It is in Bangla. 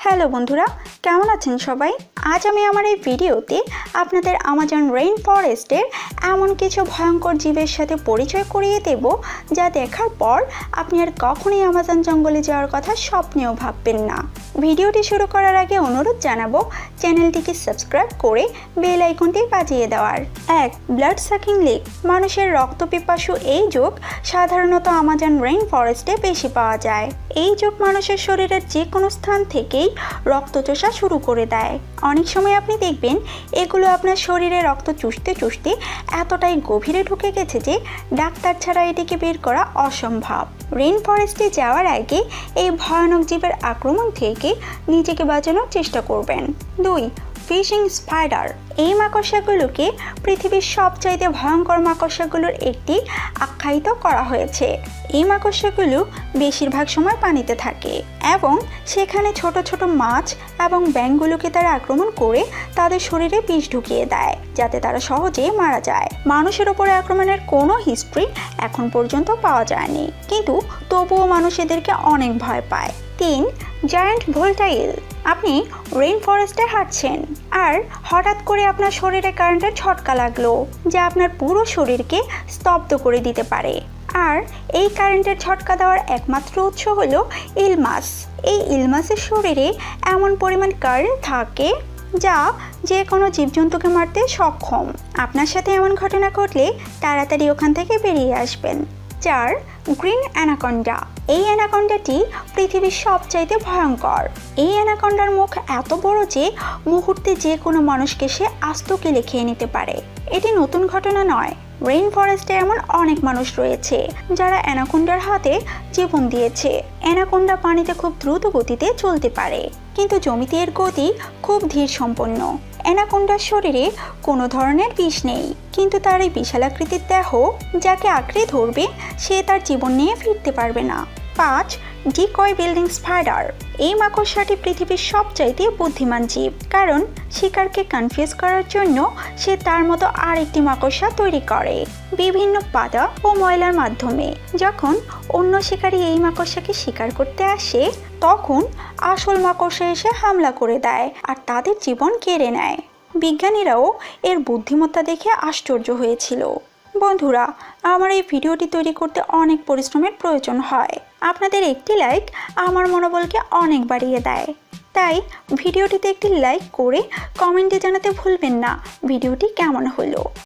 হ্যালো বন্ধুরা, কেমন আছেন সবাই? আজ আমি আমার এই ভিডিওতে আপনাদের আমাজন রেইন ফরেস্টের এমন কিছু ভয়ঙ্কর জীবের সাথে পরিচয় করিয়ে দেব যা দেখার পর আপনি আর কখনোই আমাজন জঙ্গলে যাওয়ার কথা স্বপ্নেও ভাববেন না। ভিডিওটি শুরু করার আগে অনুরোধ জানাবো চ্যানেলটিকে সাবস্ক্রাইব করে বেল আইকনটি বাজিয়ে দেওয়ার। 1. Blood sucking leak. মানুষের রক্তপিপাসু এই যোগ সাধারণত আমাজন রেইন ফরেস্টে বেশি পাওয়া যায়। এই যোগ মানুষের শরীরের যে কোনো স্থান থেকেই রক্ত চোষা শুরু করে দেয়। অনেক সময় আপনি দেখবেন এগুলো আপনার শরীরে রক্ত চুষতে চুষতে এতটাই গভীরে ঢুকে গেছে যে ডাক্তার ছাড়া এটিকে বের করা অসম্ভব। রেইন ফরেস্টে যাওয়ার আগে এই ভয়ানক জীবের আক্রমণ থেকে নিজেকে বাঁচানোর চেষ্টা করবেন। 2. Fishing spider. এই মাকড়সাগুলোকে পৃথিবীর সবচাইতে ভয়ঙ্কর মাকড়সাগুলোর একটি আখ্যায়িত করা হয়েছে। এই মাকড়সাগুলো বেশিরভাগ সময় পানিতে থাকে এবং সেখানে ছোট ছোট মাছ এবং ব্যাঙগুলোকে তারা আক্রমণ করে তাদের শরীরে বিষ ঢুকিয়ে দেয় যাতে তারা সহজে মারা যায়। মানুষের উপরে আক্রমণের কোনো হিস্ট্রি এখন পর্যন্ত পাওয়া যায়নি, কিন্তু তবুও মানুষ এদেরকে অনেক ভয় পায়। 3. Giant volatile. আপনি রেইন ফরেস্টে হাঁটছেন আর হঠাৎ করে আপনার শরীরে কারেন্টের ঝটকা লাগলো যা আপনার পুরো শরীরকে স্তব্ধ করে দিতে পারে। আর এই কারেন্টের ঝটকা দেওয়ার একমাত্র উৎস হলো ইলমাস। এই ইলমাসের শরীরে এমন পরিমাণ কারেন্ট থাকে যা যে কোনো জীবজন্তুকে মারতে সক্ষম। আপনার সাথে এমন ঘটনা ঘটলে তাড়াতাড়ি ওখান থেকে বেরিয়ে আসবেন। 4. Green anaconda. এই অ্যানাকন্ডাটি পৃথিবীর সবচাইতে ভয়ঙ্কর। এই অ্যানাকন্ডার মুখ এত বড় যে মুহূর্তে যে কোনো মানুষকে সে আস্ত কিলে খেয়ে নিতে পারে। এটি নতুন ঘটনা নয়। রেইন ফরেস্টে এমন অনেক মানুষ রয়েছে যারা অ্যানাকন্ডার হাতে জীবন দিয়েছে। অ্যানাকন্ডা পানিতে খুব দ্রুত গতিতে চলতে পারে, কিন্তু জমিতে এর গতি খুব ধীর সম্পন্ন। অ্যানাকন্ডার শরীরে কোনো ধরনের বিষ নেই, কিন্তু তার এই বিশালাকৃতির দেহ যাকে আঁকড়ে ধরবে সে তার জীবন নিয়ে ফিরতে পারবে না। 5. Decoy building spider. এই মাকড়সাটি পৃথিবীর সবচাইতে বুদ্ধিমান জীব, কারণ শিকারকে কনফিউজ করার জন্য সে তার মতো আরেকটি মাকড়সা তৈরি করে বিভিন্ন পাতা ও ময়লার মাধ্যমে। যখন অন্য শিকারী এই মাকড়সাকে শিকার করতে আসে তখন আসল মাকড়সা এসে হামলা করে দেয় আর তাদের জীবন কেড়ে নেয়। বিজ্ঞানীরাও এর বুদ্ধিমত্তা দেখে আশ্চর্য হয়েছিল। বন্ধুরা, আমার এই ভিডিওটি তৈরি করতে অনেক পরিশ্রমের প্রয়োজন হয়। আপনাদের একটি লাইক আমার মনোবলকে অনেক বাড়িয়ে দেয়। তাই ভিডিওটিতে একটি লাইক করে কমেন্টে জানাতে ভুলবেন না ভিডিওটি কেমন হলো।